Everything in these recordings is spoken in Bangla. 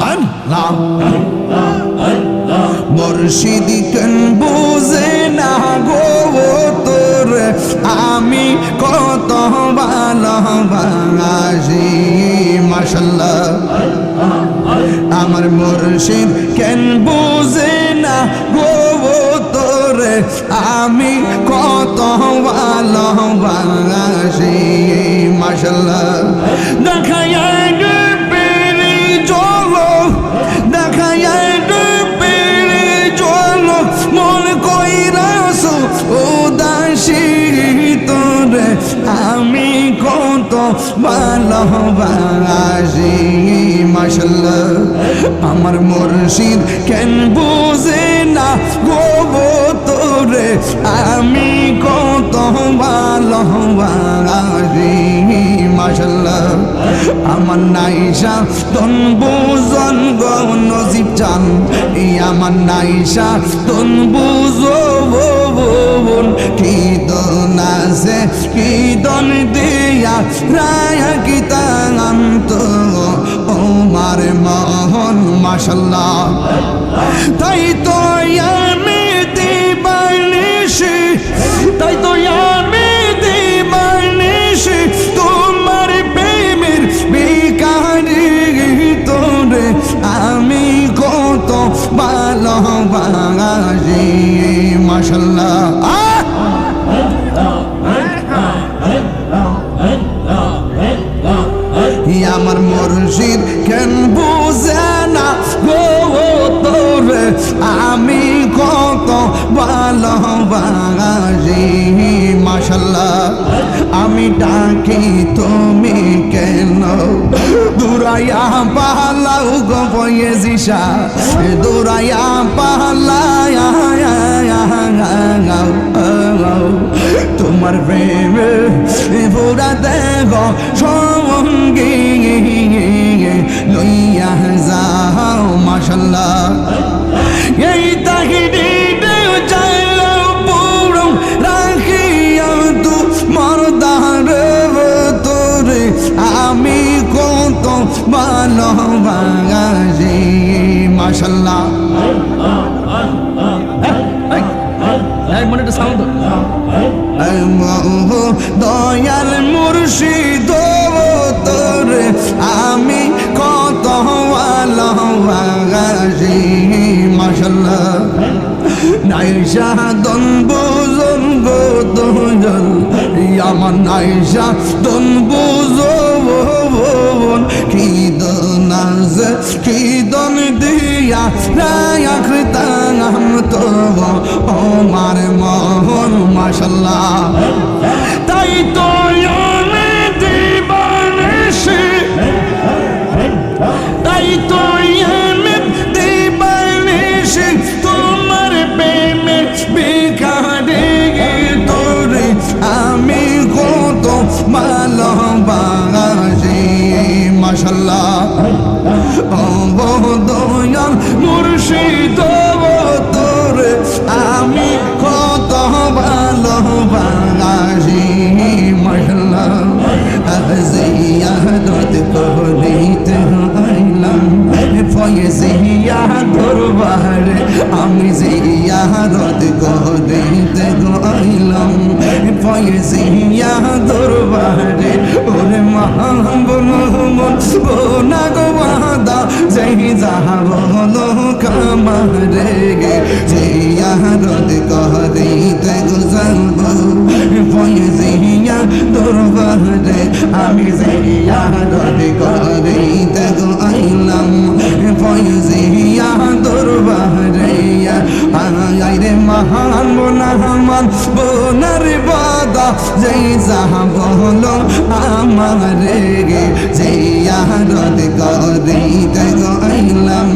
আল্লাহ মুর্শিদ কেন বুঝে না গো তোর আমি কত ভালোবাসি মাশাআল্লাহ আমার মুর্শিদ কেন বুঝে না গো তোর আমি কত ভালোবাসি মাশাআল্লাহ দেখায় পেরে চলো দেখায় পেরে চলো মন কইরাস উদাসী তোর আমি কত ভালোবাসি মাশাআল্লাহ আমার মুর্শিদ কেন বুঝে না গো তোরে আমি কত ভালোবাসি মাশাআল্লাহ আমার নাইশা তন বুঝন গো নজিব চান আমার নাইশা তন বুঝো কি দন আছে কি দন দিয়া রায়া কি তান্ত ওমার মোহন মাশাআল্লাহ তাই তো আমি দিবানিশি তাই তো আমি দিবানিশি তোমার প্রেমের বিকারি তোরে আমি কত ভালোবাসি মাশাআল্লাহ আমার মুর্শিদ কেন বুঝে না গো তোরে আমি কত ভালোবাসি মাশাআল্লাহ আমি ডাকি তুমি কেন দূরাইয়া পালাও গো বয়েজিসা দূরাইয়া পালায়া তোমার প্রেমে পুরা দেহ সঙ্গী লইয়া যাও মাশাআল্লাহ এই তাহিদি চাইলো পুরো রাখিয়া তু মরদার তোরে আমি কত ভালোবাসি মাশাআল্লাহ দয়াল মুর্শিদ তোরে আমি কত ভালোবাসি মাশাআল্লাহ নাইশা দন বুঝন গো দয়াল আমার নাইশা দন বুঝন কি দন আছে কি দন দিয়া রায়াক তাঙাম তো ওমার মোহন মাশাআল্লাহ তাই তো আমি দিবানিশি তাই তো আমি দিবানিশি তোমার প্রেমে বিকারি তোরে আমি কত ভালোবাসি মাশাআল্লাহ ও দয়াল মুর্শিদ তোরে আমি কত ভালোবাসি মাশাআল্লাহ জিয়ারত করিতে আইলাম ফয়েজিয়া দরবারে আমি জিয়ারত করিতে আইলাম ফয়েজিয়া দরবারে ওরে মাহবুব বোনা গো ওয়াদা যেই যাবো কামারে গে জিয়ারত করিতে যাবো ফয়েজিয়া দরবারে আমি জিয়ারত করিতে আইলাম ফয়েজিয়া দরবারে আইরে মহান বোনামান বোনার বাদা যেই যাবো আমারে গে জিয়ারত করিতে আইলাম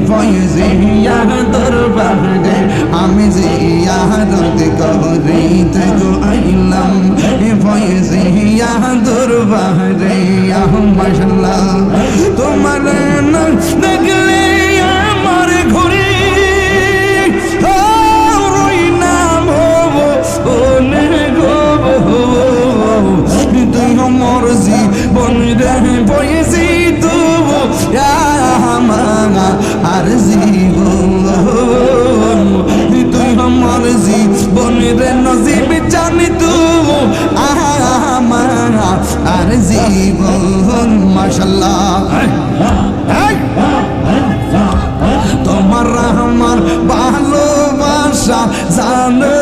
ফয়েজিয়া দরবারে আমি জিয়ারত করিতে আইলাম ফয়েজিয়া দরবারে মাশাআল্লাহ তোমার নাম দেখলে আমার ঘুরি রই নাম তুই আমার জীবন রে বয়েছি তবু আমার আর জীবন তুই আমার জীবনের নজিব জানি তু আমার আর জীবন মাশাআল্লাহ তোমার আমার ভালোবাসা জানে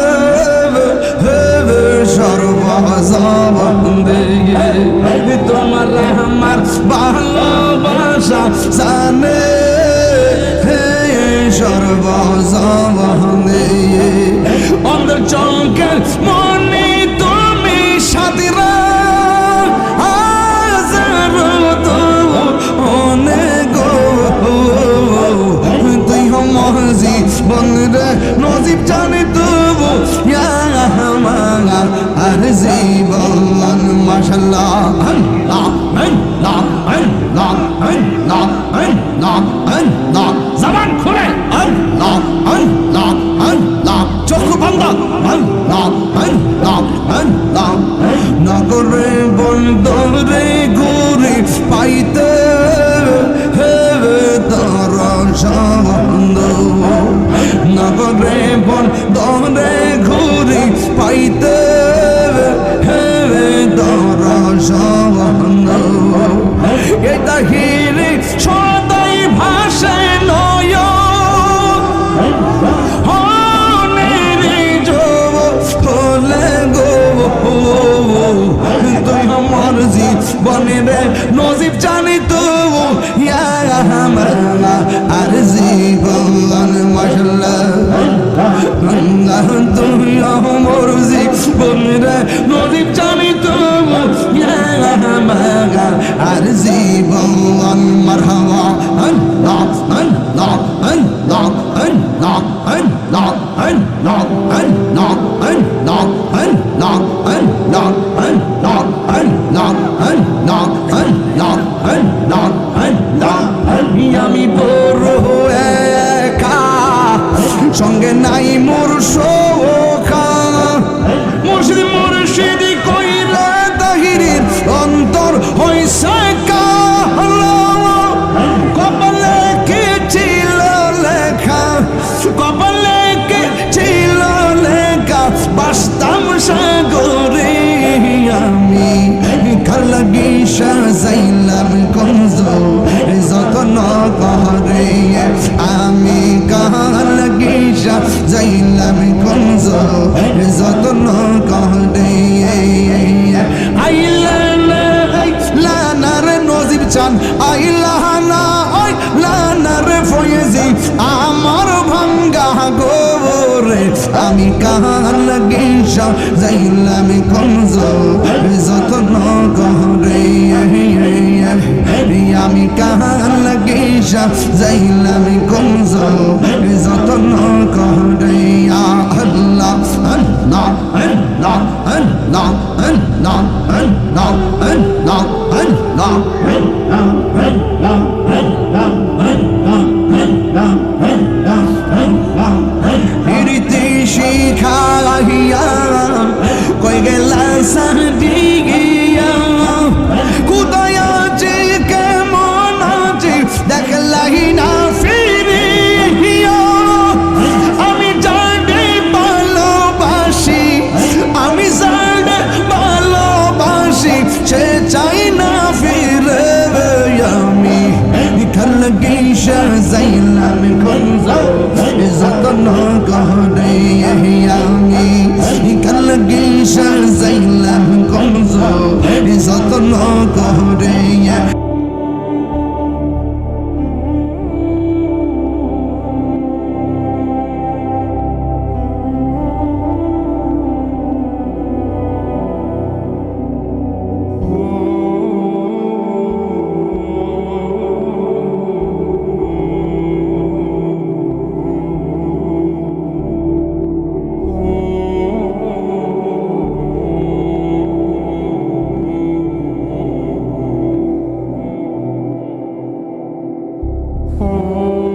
সর্বজীবন তোমার আমার ভালোবাসা জানে সর্বজীবন অন্তর চমকের মনে তুমি সাথীরা জীবনরে নজিব জানি তবু আর জীবন মাশাআল্লাহ জবান খুলে চোখ বন্ধ নগরে বন্দরে ঘুরে পাইতে নগরে বন্দরে ঘুরে পাইতে দর্শন এটা হিরে সদাই ভাষায় নয় তুই আমার জীবনের নজিব জানি তো আর জীবন মাশাআল্লাহ তুই আমার জীবনের নজিব জানি তো আর জীবন মারহাবা আল্লাহ আল্লাহ আল্লাহ আল্লাহ আল্লাহ আল্লাহ আল্লাহ আল্লাহ আল্লাহ আল্লাহ আল্লাহ আল্লাহ আল্লাহ আল্লাহ আল্লাহ আল্লাহ আমি বড় একা সঙ্গে নাই মোর সখা মুর্শিদ মুর্শিদ কইলা তাহিরের অন্তর হইছে কালো কপালে কি ছিল লেখা কপালে কি ছিল লেখা বাস্তাম সাগরে আমি খালগি সাজাইলাম কঞ্জ যতন করে আমি খালগি সাজাইলাম কঞ্জ যতন করে আইলানার নজিব চান আইলানা আইলানার ফয়েজি আমার ভাঙ্গা গোরে আমি খালগি সাজাইলাম কঞ্জ যতন করে আমি কাহার লাগে যাইলাম কঞ্জ যতন করে আল্লাহ আল্লাহ আল্লাহ আল্লাহ আল্লাহ আল্লাহ আল্লাহ আল্লাহ প্রীতি শিখাইয়া কই গেলা সাদিয়া কোথায় আছে কেমন আছে দেখলাই না ফিরিয়া আমি জানি ভালোবাসি আমি জানি ভালোবাসি সে চাই না ফিরে আমি খালগি সাজাইলাম কঞ্জ যতন করে আমি খালগি সাজাইলাম কঞ্জ যতন করে Oh